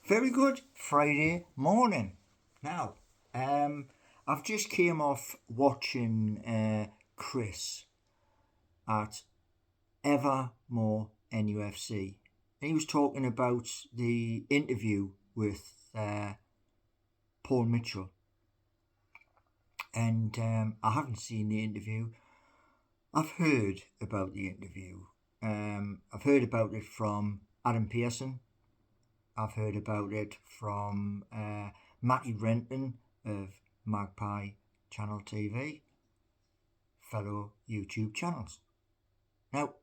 Very good Friday morning. Now, I've just came off watching Chris at Evermore NUFC. And he was talking about the interview with Paul Mitchell. And I haven't seen the interview. I've heard about the interview. I've heard about it from Adam Pearson. I've heard about it from Matty Renton of Magpie Channel TV, fellow YouTube channels. Now,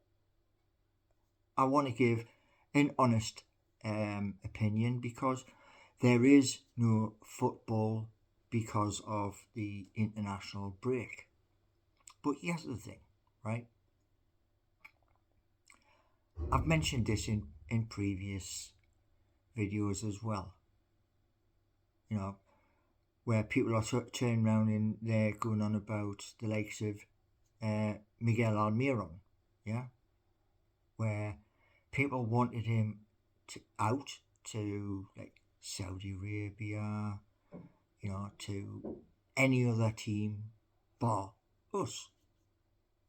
I want to give an honest opinion because there is no football because of the international break. But here's the thing, right? I've mentioned this in previous videos as well, you know, where people are turning around and they're going on about the likes of Miguel Almiron, yeah, where people wanted him out to like Saudi Arabia, you know, to any other team bar us.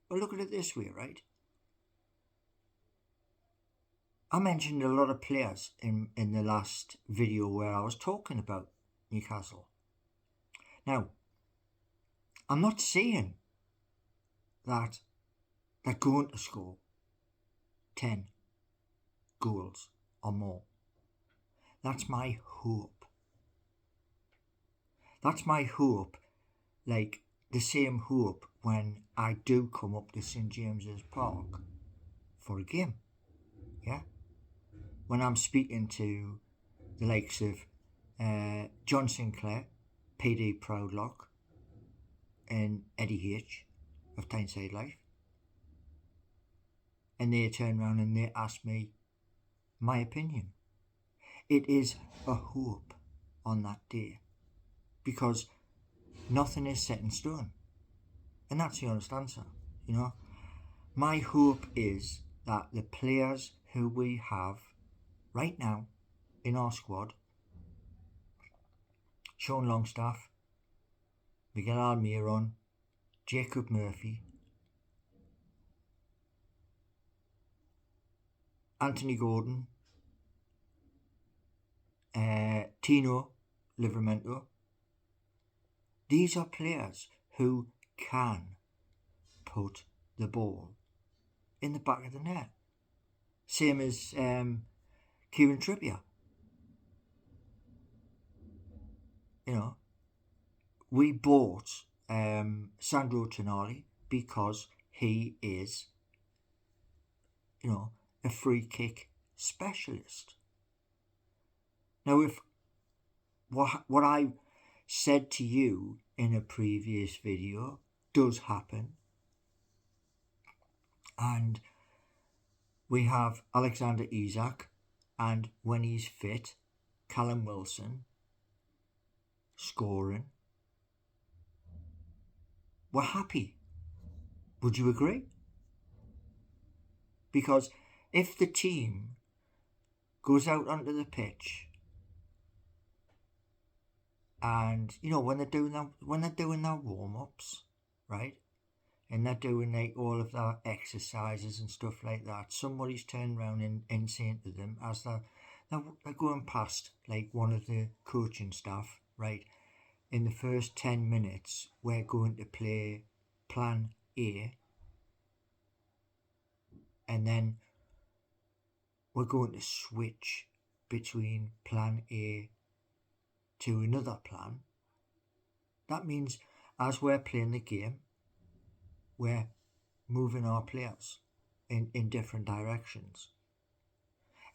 Well, look at it this way, right? I mentioned a lot of players in the last video where I was talking about Newcastle. Now, I'm not saying that they're going to score 10 goals or more. That's my hope. That's my hope, like the same hope when I do come up to St James's Park for a game, yeah? When I'm speaking to the likes of John Sinclair, PD Proudlock, and Eddie H of Tyneside Life, and they turn around and they ask me my opinion. It is a hope on that day because nothing is set in stone, and that's the honest answer. You know, my hope is that the players who we have right now in our squad, Sean Longstaff, Miguel Almiron, Jacob Murphy, Anthony Gordon, Tino Livramento, these are players who can put the ball in the back of the net. Same as Kieran Trippier. You know, we bought Sandro Tonali because he is, you know, a free kick specialist. Now, if what I said to you in a previous video does happen, and we have Alexander Isak, and when he's fit, Callum Wilson scoring, we're happy. Would you agree? Because if the team goes out onto the pitch and, you know, when they're doing their warm-ups, right, and they're doing like all of their exercises and stuff like that, somebody's turned around and saying to them as they're going past like one of the coaching staff, right, in the first 10 minutes we're going to play plan A, and then we're going to switch between plan A to another plan. That means as we're playing the game, we're moving our players in different directions.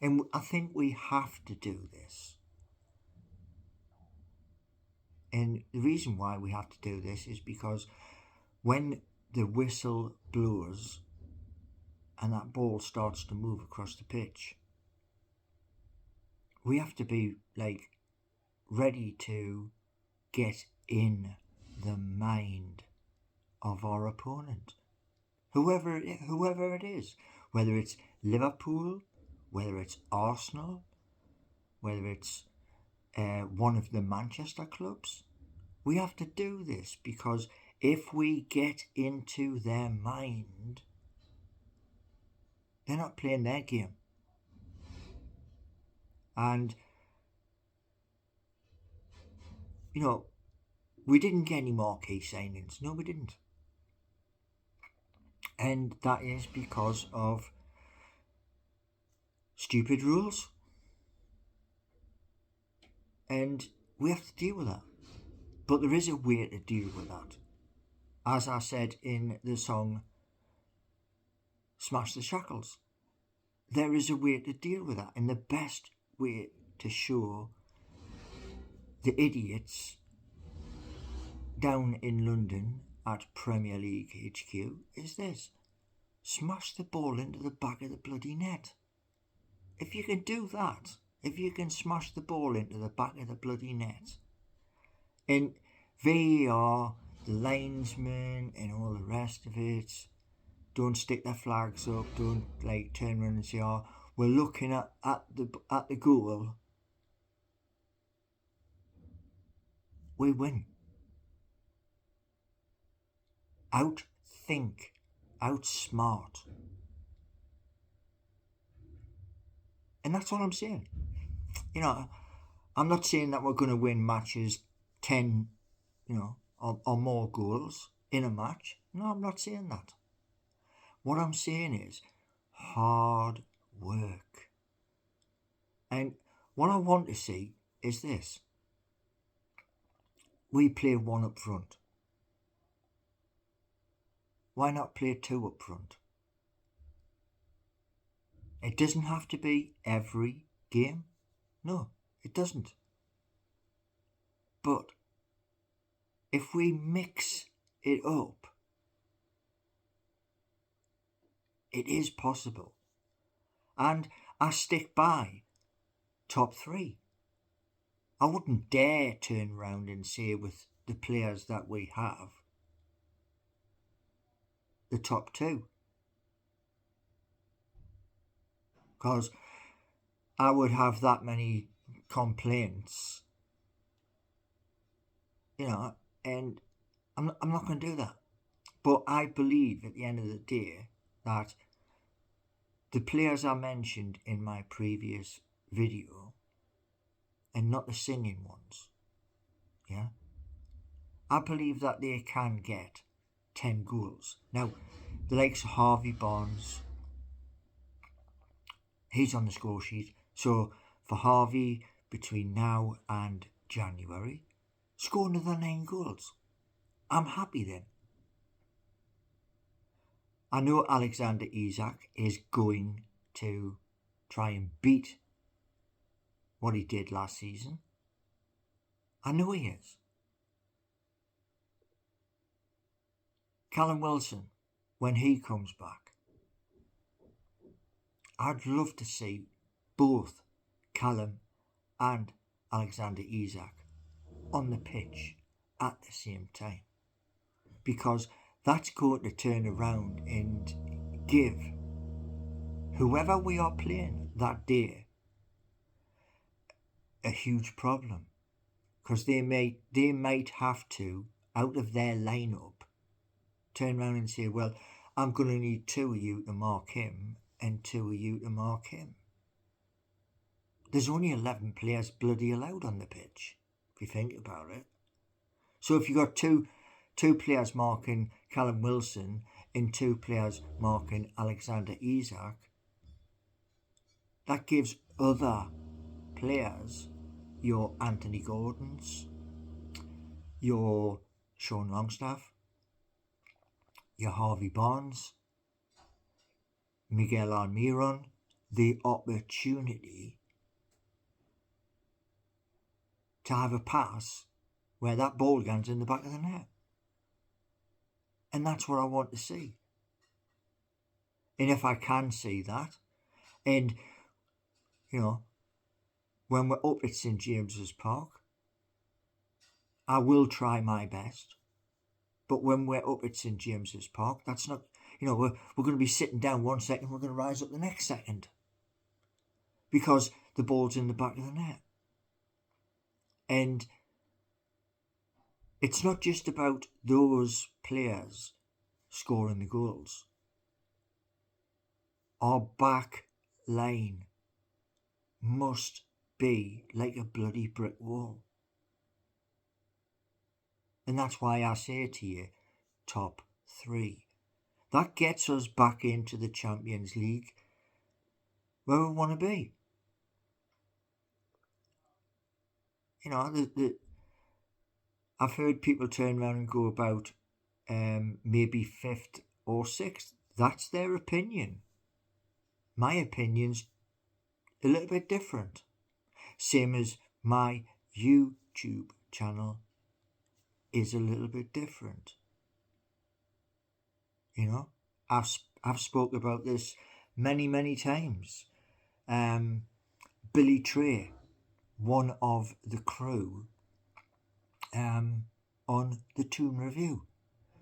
And I think we have to do this. And the reason why we have to do this is because when the whistle blows and that ball starts to move across the pitch, we have to be like ready to get in the mind of our opponent, whoever it is, whether it's Liverpool, whether it's Arsenal, whether it's one of the Manchester clubs. We have to do this because if we get into their mind, they're not playing their game. And, we didn't get any more key signings. No, we didn't. And that is because of stupid rules. And we have to deal with that. But there is a way to deal with that. As I said in the song Smash the Shackles, there is a way to deal with that. And the best way to show the idiots down in London at Premier League HQ is this: smash the ball into the back of the bloody net. If you can do that, if you can smash the ball into the back of the bloody net, and VAR, the linesmen and all the rest of it don't stick their flags up, don't turn around and say, oh, we're looking at the goal, we win. Outthink, outsmart. And that's all I'm saying. I'm not saying that we're going to win matches 10, or more goals in a match. No, I'm not saying that. What I'm saying is hard work. And what I want to see is this: we play one up front. Why not play two up front? It doesn't have to be every game. No, it doesn't. But if we mix it up, it is possible. And I stick by top three. I wouldn't dare turn around and say with the players that we have, the top two. Because I would have that many complaints, and I'm not going to do that. But I believe at the end of the day that the players I mentioned in my previous video, and not the singing ones, I believe that they can get 10 goals. Now, the likes of Harvey Barnes, he's on the score sheet. So for Harvey, between now and January, score another 9 goals. I'm happy then. I know Alexander Isak is going to try and beat what he did last season. I know he is. Callum Wilson, when he comes back, I'd love to see both Callum and Alexander Isak on the pitch at the same time, because that's going to turn around and give whoever we are playing that day a huge problem, because they might have to, out of their lineup, turn around and say, well, I'm going to need 2 of you to mark him and 2 of you to mark him. There's only 11 players bloody allowed on the pitch, if you think about it. So if you've got two players marking Callum Wilson and 2 players marking Alexander Isak, that gives other players, your Anthony Gordons, your Sean Longstaff, your Harvey Barnes, Miguel Almiron, the opportunity to have a pass where that ball goes in the back of the net. And that's what I want to see. And if I can see that, and, when we're up at St James's Park, I will try my best. But when we're up at St James's Park, that's not, we're going to be sitting down 1 second, we're going to rise up the next second, because the ball's in the back of the net. And it's not just about those players scoring the goals. Our back line must be like a bloody brick wall. And that's why I say to you, top 3. That gets us back into the Champions League where we want to be. You know, I've heard people turn around and go about maybe 5th or 6th. That's their opinion. My opinion's a little bit different. Same as my YouTube channel is a little bit different. You know, I've spoke about this many times. Billy Trey, one of the crew on the Toon Review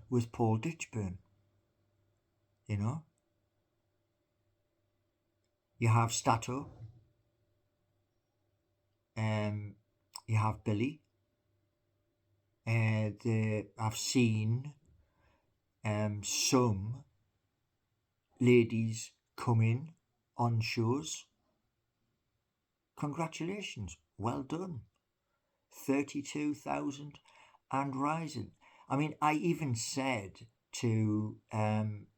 with Paul Ditchburn. You know, you have Stato, you have Billy. I've seen some ladies come in on shows. Congratulations, well done. 32,000 and rising. I mean, I even said to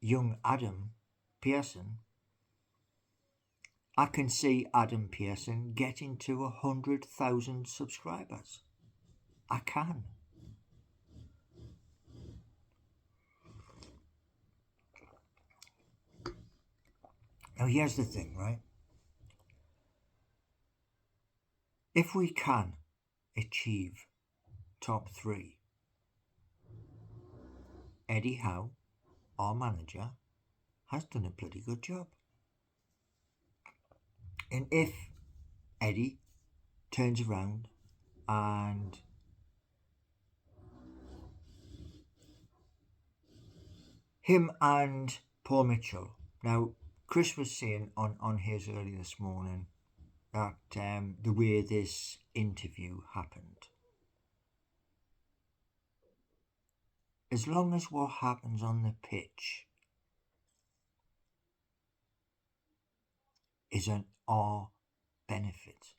young Adam Pearson, I can see Adam Pearson getting to 100,000 subscribers. I can. Now here's the thing, right? If we can achieve top 3, Eddie Howe, our manager, has done a bloody good job. And if Eddie turns around and him and Paul Mitchell, now Chris was saying on his early this morning that the way this interview happened, as long as what happens on the pitch is an our benefit,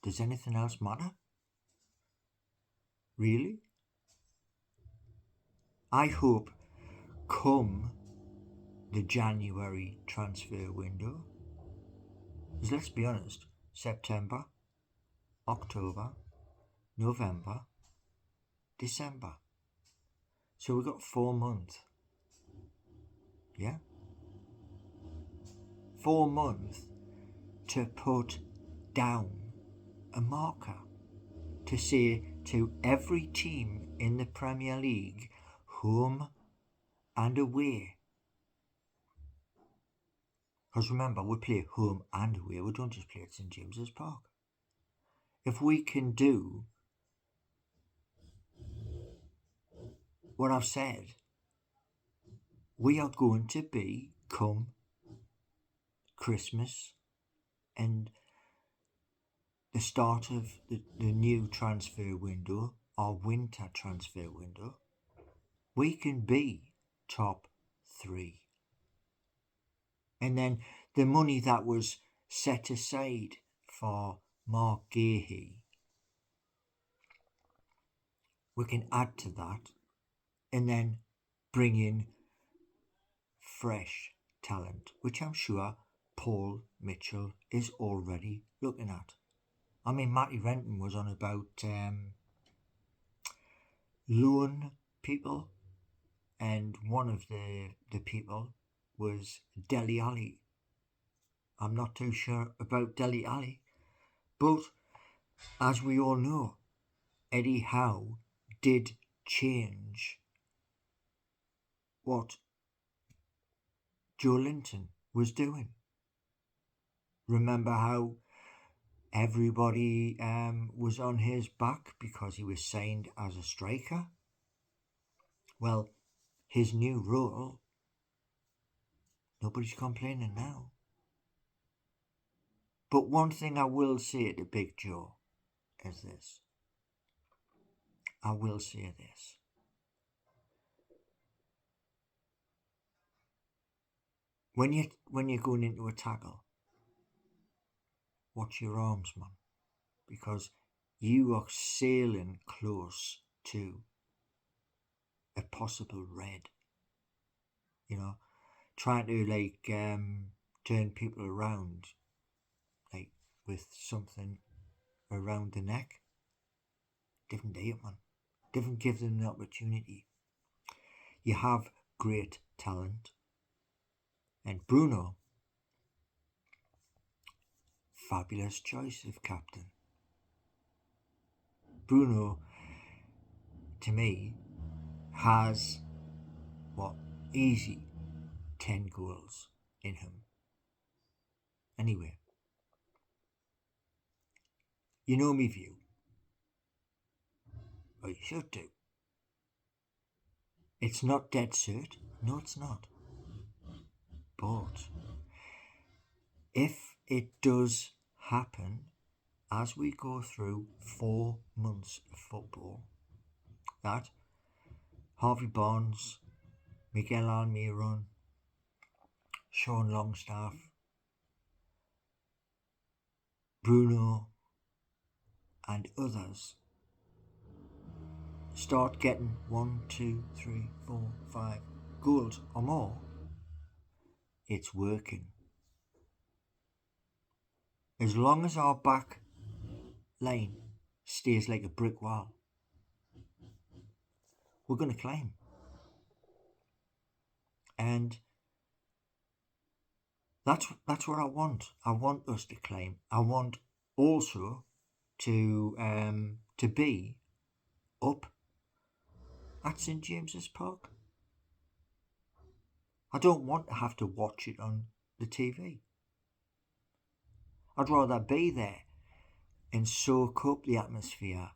does anything else matter? Really? I hope come the January transfer window, because let's be honest, September, October, November, December. So we've got 4 months. Yeah? 4 months to put down a marker to say to every team in the Premier League, home and away. Because remember, we play home and away. We don't just play at St James's Park. If we can do what I've said, we are going to be, come Christmas and the start of the new transfer window, our winter transfer window, we can be top 3. And then the money that was set aside for Mark Gahey, we can add to that and then bring in fresh talent, which I'm sure Paul Mitchell is already looking at. I mean, Matty Renton was on about loan people, and one of the people was Dele Alli. I'm not too sure about Dele Alli, but as we all know, Eddie Howe did change what Joe Linton was doing. Remember how everybody was on his back because he was signed as a striker? Well, his new role, nobody's complaining now. But one thing I will say to Big Joe is this. I will say this. When you're going into a tackle, watch your arms, man, because you are sailing close to a possible red. You know, trying to turn people around, like with something around the neck. Didn't do it, man. Didn't give them the opportunity. You have great talent, and Bruno, fabulous choice of captain. Bruno, to me, has easy 10 goals in him. Anyway, you know me view. Or you should do. It's not dead cert. No, it's not. But if it does happen as we go through 4 months of football, that Harvey Barnes, Miguel Almiron, Sean Longstaff, Bruno, and others start getting 1, 2, 3, 4, 5 goals or more, it's working. As long as our back line stays like a brick wall, we're going to climb. And that's what I want. I want us to climb. I want also to be up at St James's Park. I don't want to have to watch it on the TV. I'd rather be there and soak up the atmosphere.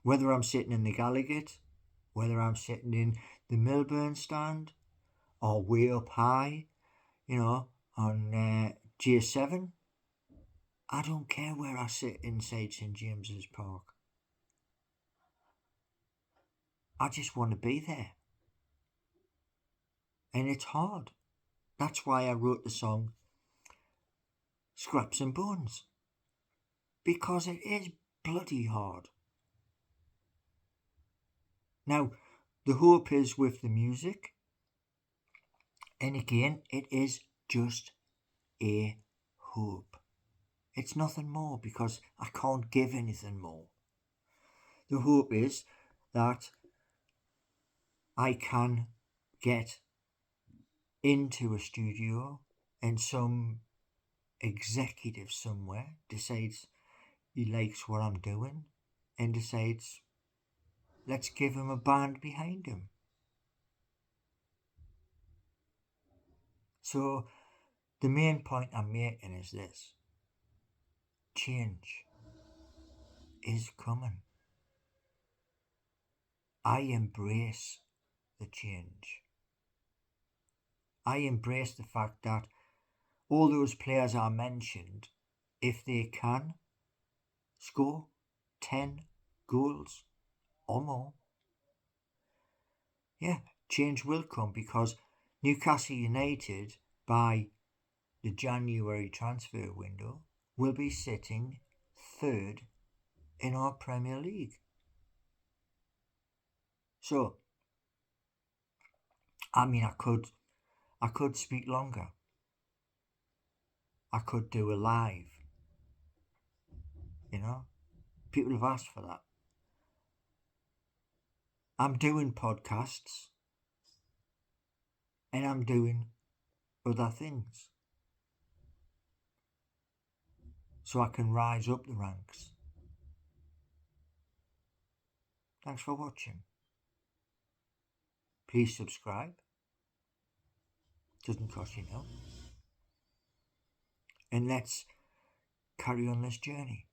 Whether I'm sitting in the Gallagher, whether I'm sitting in the Milburn stand, or way up high, on G7, I don't care where I sit inside St James's Park. I just want to be there. And it's hard. That's why I wrote the song Scraps and Bones. Because it is bloody hard. Now, the hope is with the music. And again, it is just a hope. It's nothing more because I can't give anything more. The hope is that I can get into a studio and some executive somewhere decides he likes what I'm doing and decides, let's give him a band behind him. So the main point I'm making is this. Change is coming. I embrace the change. I embrace the fact that all those players I mentioned, if they can score 10 goals or more, change will come because Newcastle United, by the January transfer window, will be sitting third in our Premier League. So, I could speak longer. I could do a live. People have asked for that. I'm doing podcasts and I'm doing other things so I can rise up the ranks. Thanks for watching. Please subscribe. Doesn't cost you no. And let's carry on this journey.